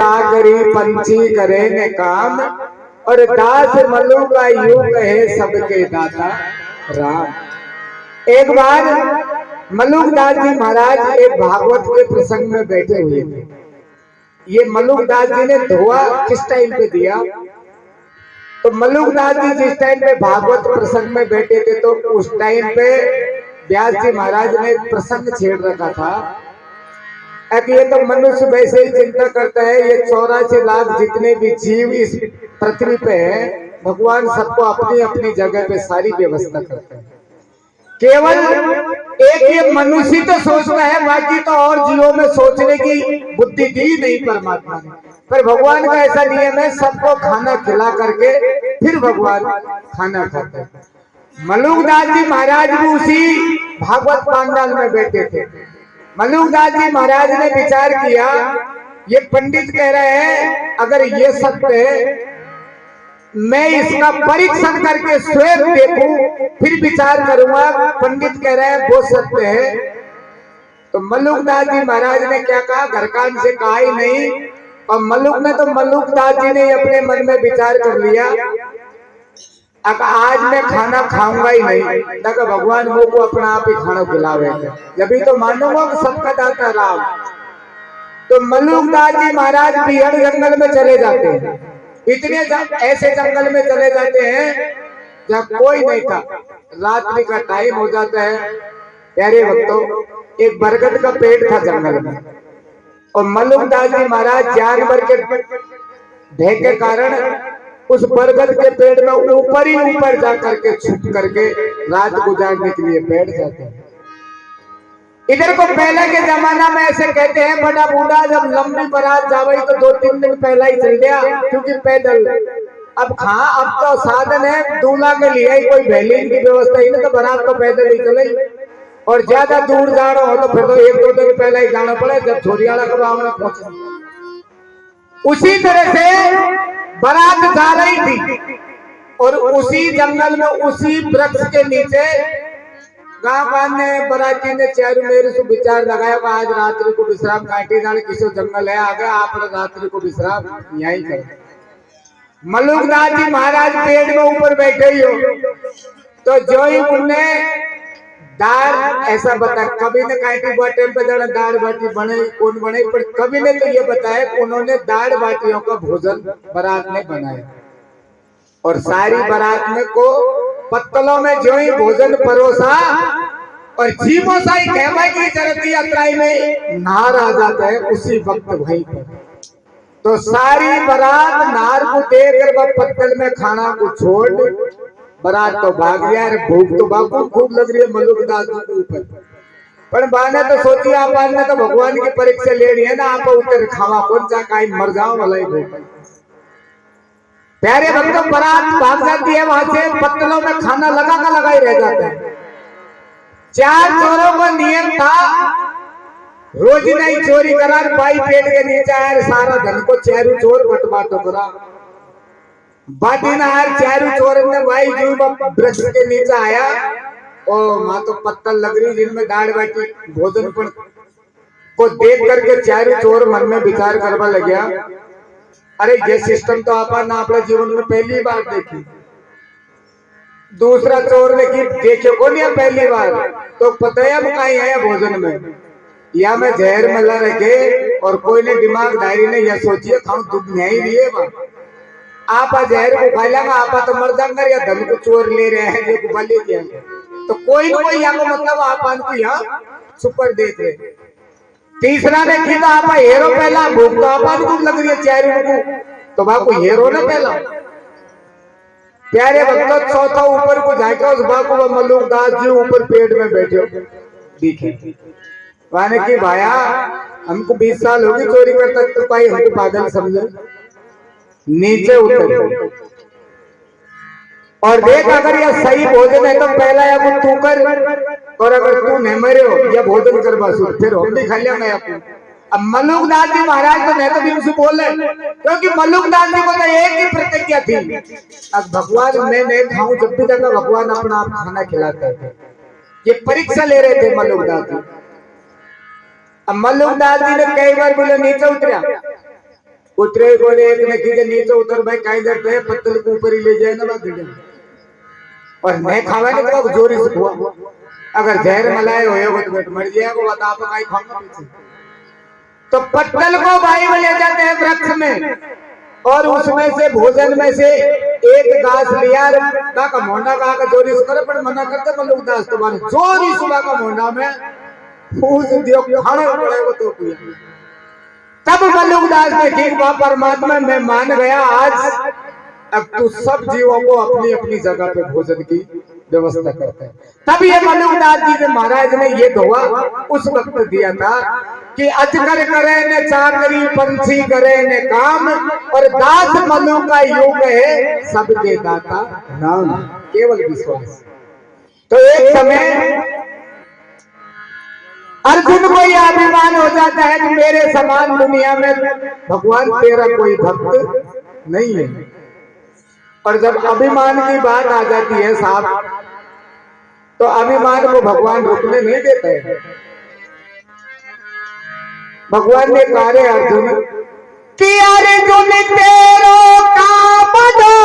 करी पंछी करे ने काम, और दास मल्लू का यूं कहे सबके दाता राम। एक बार मल्लुकदास जी महाराज एक भागवत के प्रसंग में बैठे हुए थे। ये मल्लुकदास जी ने धोआ किस टाइम पे दिया? तो मल्लुकदास जी जिस टाइम पे भागवत प्रसंग में बैठे थे तो उस टाइम पे व्यास जी महाराज ने प्रसंग छेड़ रखा था कि ये तो मनुष्य वैसे ही चिंता करता है, ये 84 लाख जितने भी जीव इस पृथ्वी पे है, भगवान सबको अपनी अपनी जगह पे सारी व्यवस्था करते हैं। केवल एक ये मनुष्य तो सोचता है, बाकी तो और जीवों में सोचने की बुद्धि दी नहीं परमात्मा ने। पर भगवान का ऐसा नियम है, सबको खाना खिला करके फिर भगवान खाना खाते हैं। मल्लुकदास जी महाराज भी उसी भागवत पांडाल में बैठे थे। मल्लुकदास जी महाराज ने विचार किया, ये पंडित कह रहे हैं अगर ये सत्य है, मैं इसका परीक्षण करके स्वयं देखूं, फिर विचार करूंगा। पंडित कह रहे हैं वो सत्य है। तो मल्लुकदास जी महाराज ने क्या कहा? घरकान से कहा ही नहीं, और मल्लुकदास जी ने अपने मन में विचार कर लिया, अब आज मैं खाना खाऊंगा ही नहीं, तक भगवान वो को अपना आप ही खाना खिलावे, जब तो मानूंगा कि सबका दाता राम। तो मल्लुकदास जी महाराज बिहड़ जंगल में चले जाते हैं। इतने ऐसे जंगल में चले जाते हैं जहाँ कोई नहीं था। रात्रि का टाइम हो जाता है। प्यारे भक्तों, एक बरगद का पेड़ था जंगल में, और मल्लुकदास जी महाराज जानवर के भय के कारण उस बरगद के पेड़ में ऊपर ही ऊपर जा करके छुप करके रात गुजारने के लिए बैठ जाते हैं। इधर को पहले के जमाना में ऐसे कहते हैं, बड़ा बूढ़ा जब लंबी बारात जावे तो 2-3 दिन पहला ही चल गया, क्योंकि पैदल। अब अब तो साधन है, दूल्हा के लिए ही कोई बैलीन की व्यवस्था ही नहीं, तो बारात तो पैदल ही चले। और ज्यादा दूर जाना हो तो फिर तो 1-2 दिन पहले ही जाना पड़े, जब छोरियाला को आमना पहुंचे। उसी तरह से बारात जा रही थी, और उसी जंगल में उसी वृक्ष के नीचे गांव ने बराती ने चारों मेरे से विचार लगाया, आज रात्रि को विश्राम काटे जाने, किसी जंगल है आगे, आप रात्रि को विश्राम यहीं करें। मल्लुकदास जी महाराज पेड़ में ऊपर बैठे ही हो, तो जो ही उनने दाल ऐसा बता, कभी ने काटी बाटे पे जाना दाल बाटी बने कौन बने, पर कभी ने तो ये बताया कि उन्होंने दाल बाटियों का भोजन बारात में बनाया, और सारी बारात में को पत्तलों में जो ही भोजन परोसा, और जीवों सा ही कहवा की चलती यात्रा में नार आ जाता है उसी वक्त वहीं पर। तो सारी बारात नार को देकर वह पत्तल में खाना को छोड़ बारात तो भाग गया। भूख तो बापू खूब लग रही है मल्लुकदास जी के ऊपर, पर बाने तो सोची आप ने तो भगवान की परीक्षा ले रही है ना, आप उतर खावा कौन सा काई मर जाओ भलाई भूख। प्यारे भक्तों, बारात भाग जाती है, वहां से पत्तलों में खाना लगा ही रह जाता है। 4 चोरों का नियम था, रोज नहीं चोरी करा, बाई पेट के नीचे आया सारा धन को चारू चोर बटवाटो करा। बाटी ना हर चारू चोर ने भाई जो वृक्ष के नीचे आया, और मां तो पत्तल लग रही जिनमें दाल बाटी भोजन पर को देख करके चारू चोर मन में विचार करवा लग गया, अरे ये सिस्टम तो अपन अपने जीवन में पहली बार देखी। दूसरा चोर ने की देखियो कौन या पहली बार, तो पता है अब कहीं आया भोजन में, या मैं जहर मिला रखे, और कोई ने दिमाग डायरी ने यह सोचिए खाऊं दुख नहीं दिए आप जहर को खा लेगा, आप तो मर जाएंगे, या धन को चोर ले रहे हैं ये को ले गया, तो कोई न कोई यहाँ को मतलब आप को यहाँ सुपर देख रहे। तीसरा ने की आप हेरो पहला, भूख तो आप को लग रही है चारों को, तो बापू हेरो ना पहला। प्यारे भक्तों, चौथा ऊपर को जाके उस बापू मल्लुकदास जी ऊपर पेड़ में बैठे दिखे, माने की भाया हमको 20 साल होगी चोरी करता, तो भाई हमको पागल समझे। नीचे उतर और देख, अगर यह सही भोजन है तो पहला या तू कर, और अगर तू नहीं मरे हो या भोजन कर बस फिर हम भी खा लिया। अब मल्लुकदास जी महाराज तो नहीं तो भी उनसे बोले, क्योंकि मल्लुकदास जी को तो एक ही प्रतिज्ञा थी, अब भगवान मैं नहीं खाऊं जब भी तक भगवान अपना आप खाना खिलाता है। ये परीक्षा ले रहे थे मल्लुकदास जी। अब मल्लुकदास जी ने कई बार बोले नीचे उतरा, उतरे बोले एक ने की नीचे उतर भाई कहीं देते हैं पत्तल को ऊपर ही ले जाए ना बात और मैं खावा नहीं तो जोरी से हुआ अगर जहर मलाई होएगा तो बेट मर जाएगा बता आप काई खाऊंगा पीछे तो पत्तल को भाई में ले जाते हैं वृक्ष में और उसमें से भोजन में से एक घास लिया का मोंडा का जोरी से करे पर मना करते मल्लुक दास तुम्हारे जोरी सुबह का मोंडा में फूस दियो खाने पड़ेगा तो पिया तब मल्लुक दास ने ठीक वहां परमात्मा में मान गया आज अब तू सब जीवों को अपनी अपनी जगह पे भोजन की व्यवस्था करता है। तब ये मल्लुक दास जी ने महाराज ने ये दुआ उस वक्त दिया था कि अजगर करे न चाकरी पंछी करे न काम और दास मनु का योग है सबके दाता नाम केवल विश्वास। तो एक समय अर्जुन को यह अभिमान हो जाता है कि मेरे समान दुनिया में भगवान तेरा कोई भक्त नहीं है और जब अभिमान की बात आ जाती है साहब तो अभिमान को भगवान रुकने नहीं देते हैं। भगवान ने कहा अर्जुन कि अर्जुन तेरो का बदो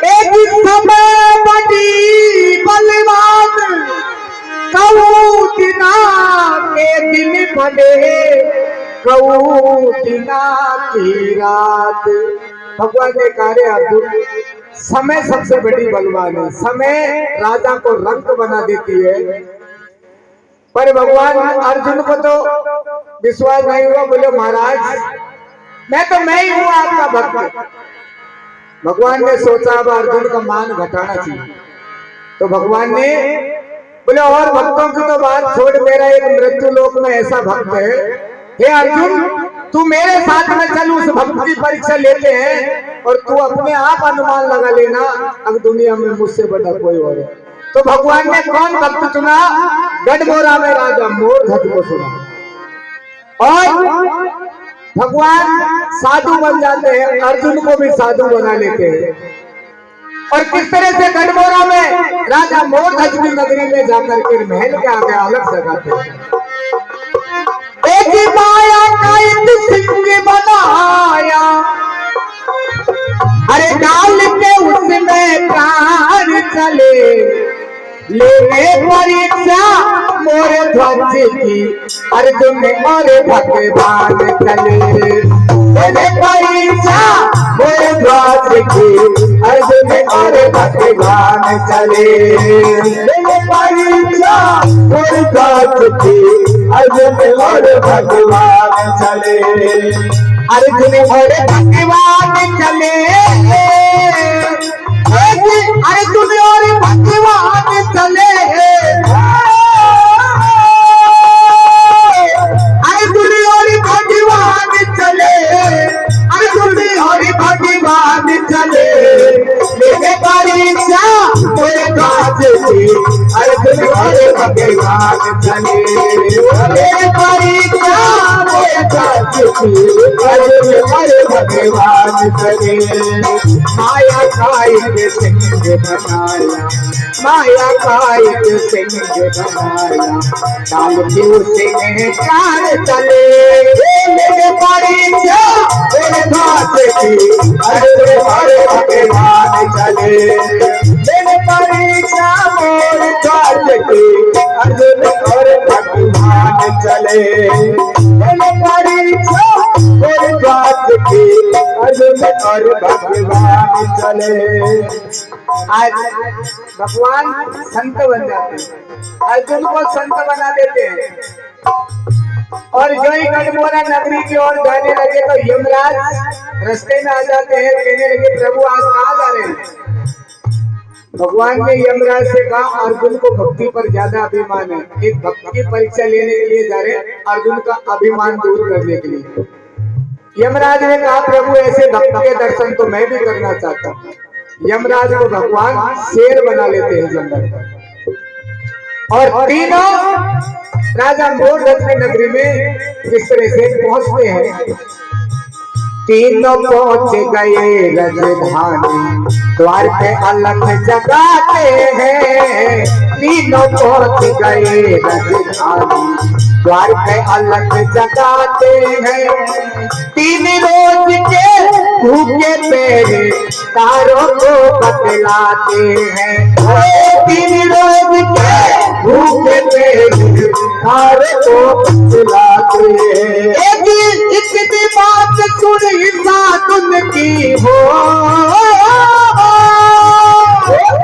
एक समय बड़ी बलवान कऊ दिना के दिन भले कऊ दिना की रात। भगवान ने कहा अर्जुन समय सबसे बड़ी बलवान है। समय राजा को रंग बना देती है पर भगवान अर्जुन को तो विश्वास नहीं हुआ। बोले महाराज मैं ही हूँ आपका भक्त। भगवान ने सोचा अब अर्जुन का मान घटाना चाहिए तो भगवान ने बोले और भक्तों की तो बात छोड़ मेरा एक मृत्यु लोक में ऐसा भक्त है हे अर्जुन तू मेरे साथ में चल उस भक्त की परीक्षा लेते हैं और तू अपने आप अनुमान लगा लेना अब दुनिया में मुझसे बड़ा कोई और है। तो भगवान ने कौन भक्त चुना? गढ़मोरा में राजा मोरध्वज को चुना और भगवान साधु बन जाते हैं अर्जुन को भी साधु बना लेते हैं। और किस तरह से गढ़मोरा में राजा मोरध्वज की नगरी में जाकर के महल के आगे अलग जगाते हैं। एक माया का सिंह बनाया अरे डाल के उसमें प्राण चले लेने परीक्षा मोर ध्वज की अर्जुन और भगवान चले लेने परीक्षा मोर ध्वज की अर्जुन और भगवान चले लेने परीक्षा मोर ध्वज की अर्जुन और भगवान चले अर्जुन और भगवान चले अर्जुन और भगवान चले अर्जुन और भगवान चले अर्जुन और भगवान चले मेरे परीक्षा मेरे काज की अर्जुन और भगवान चले मेरे परीक्षा मेरे काज की अर्जुन और भगवान चले माया काई के सिंह बनाया माया काई के सिंह बनाया डाल के उसे प्राण चले मेरे परीक्षा मेरे काज की अर्जुन और भगवान चले मेरे परीक्षा मोर काज की अर्जुन और भगवान चले मेरे परीक्षा मोर काज की अर्जुन और भगवान चले। आज भगवान संत बन जाते हैं अर्जुन को संत बना देते हैं और जो ही गढ़मोरा नगरी की ओर जाने लगे तो यमराज रास्ते में आ जाते हैं कहने लगे प्रभु आज कहाँ जा रहे हैं? भगवान ने यमराज से कहा अर्जुन को भक्ति पर ज्यादा अभिमान है एक भक्त की परीक्षा लेने के लिए जा रहे हैं अर्जुन का अभिमान दूर करने के लिए। यमराज ने कहा प्रभु ऐसे भक्त के दर्शन तो मैं भी करना चाहता हूँ। यमराज को भगवान शेर बना लेते हैं जंगल में और तीनों राजा मोरध्वज की नगरी में किस तरह से पहुंचते हैं। तीनों पहुंच गए राजधानी द्वार पे अलग जगाते हैं तीनों पहुंच गए राजधानी, द्वार पे अलग जगाते हैं। 3 रोज के भूखे पेड़ तारों को बतलाते हैं। 3 रोज के भूखे पेड़ तारों को बतलाते हैं। इतनी बात सुन साधुन की हो,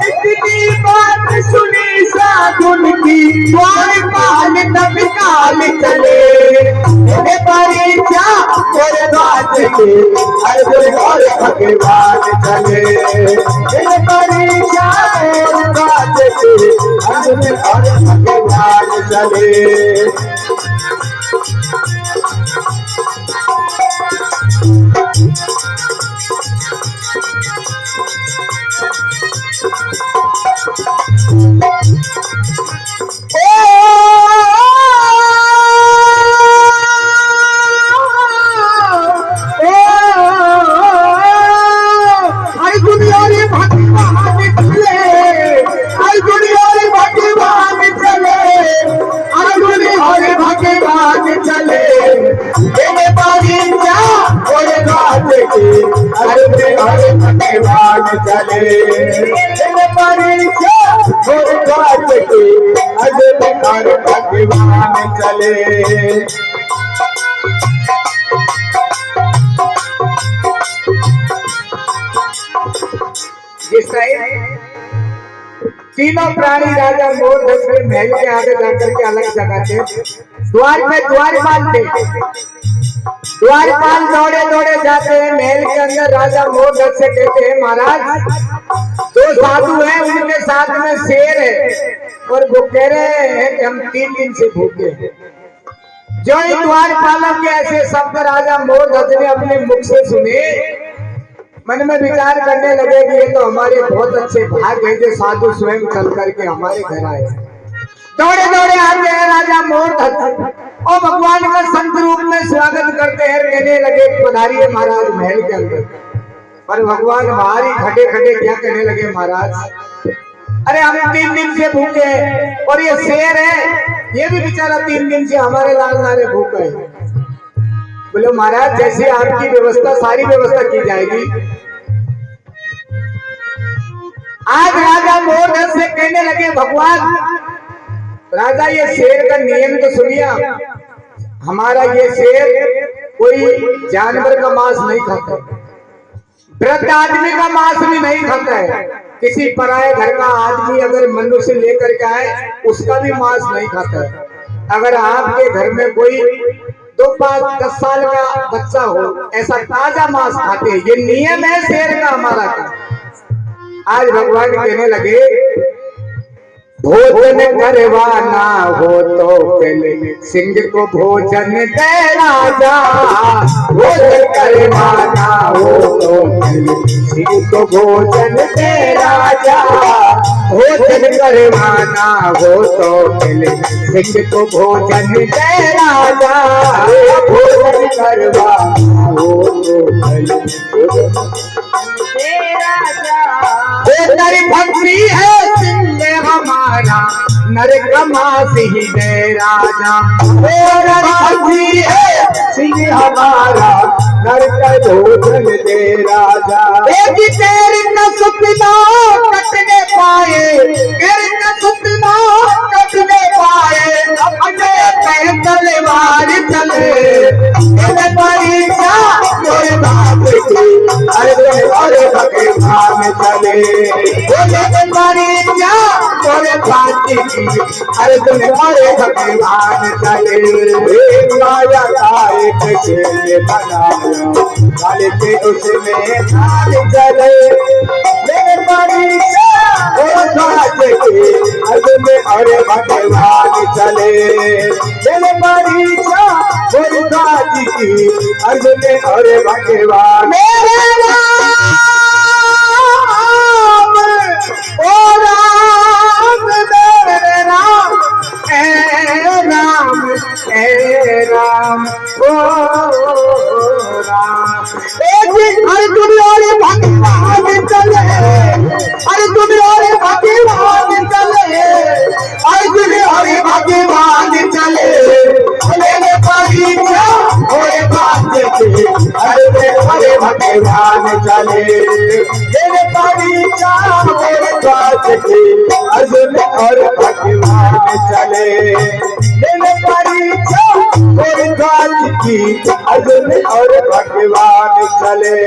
इतनी बात सुनी साधुन की, द्वारपाल तब काल चले। परीक्षा और बात के अर्जुन और भगवान चले। परीक्षा और बात के अर्जुन और भगवान चले। भगवान चले। जिस तीनों प्राणी राजा मोर धस के महल के आगे जाकर के अलग जगह थे। द्वार पे द्वारपाल थे। द्वारपाल दौड़े दौड़े जाते हैं महल के अंदर। राजा मोर धस से कहते हैं महाराज 2 साधु हैं, उनके साथ में शेर है और वो कह रहे हैं कि हम 3 दिन से भूखे हैं। जो ही द्वारपालों के ऐसे शब्द राजा मोर धस ने अपने मुख से सुने, मन में विचार करने लगे कि ये तो हमारे बहुत अच्छे भाग हैं जो साधु स्वयं चल करके हमारे घर आए। दौड़े दौड़े आते हैं राजा मोर धस और भगवान का संत रूप में स्वागत करते हैं। कहने लगे पधारिए महाराज महल के अंदर। पर भगवान बाहर ही खड़े खड़े क्या कहने लगे महाराज, अरे हम 3 दिन से भूखे हैं और ये शेर है, ये भी बेचारा 3 दिन से हमारे लाल नारे भूखा है। बोले महाराज जैसे आपकी व्यवस्था सारी व्यवस्था की जाएगी। आज राजा मोर धस से कहने लगे भगवान राजा ये शेर का नियम तो सुनिए। हमारा ये शेर कोई जानवर का मांस नहीं खाता, वृद्ध आदमी का मांस भी नहीं खाता है। किसी पराये घर का आदमी अगर मनुष्य लेकर के आए उसका भी मांस नहीं खाता है। अगर आपके घर में कोई 2, 5, 10 साल का बच्चा हो ऐसा ताजा मांस खाते हैं। ये नियम है शेर का हमारा का। आज भगवान कहने लगे भोजन करवाना हो तो पहले सिंह को भोजन दे राजा। भोजन करवाना हो तो पहले सिंह को भोजन दे राजा। भोजन करवाना हो तो पहले सिंह को भोजन दे राजा। भोजन करवाना हो तो पहले दे राजा। तेरी भक्ति है सिंह हमारा नरकमासी ही दे राजा। तेरी भक्ति है सिंह हमारा नरक भोजन दे राजा। तेरी न सुपना कटने पाए, तेरी न सुपना कटने पाए, अपने पैर तलवार चले। तेरे परीक्षा कोई बात की अरे भगवान चले। बोले परीक्षा कोई बात की अर्जुन और भगवान चले। माया का एक खेल बनाया काल के उसमें काल चले। मेरे परीक्षा अर्जुन और भगवान चले। मेरे परीक्षा की अर्जुन और भगवान। मेरे राम ओ राम मेरे राम ए राम ए राम ओ राम। अर्जुन और भगवान चले, अर्जुन और भगवान चले। की अजून और भगवान चले। मेरे परीक्षा मेरे ध्वज की अजून और भगवान चले। मेरे परीक्षा मेरे ध्वज की अजून और भगवान चले।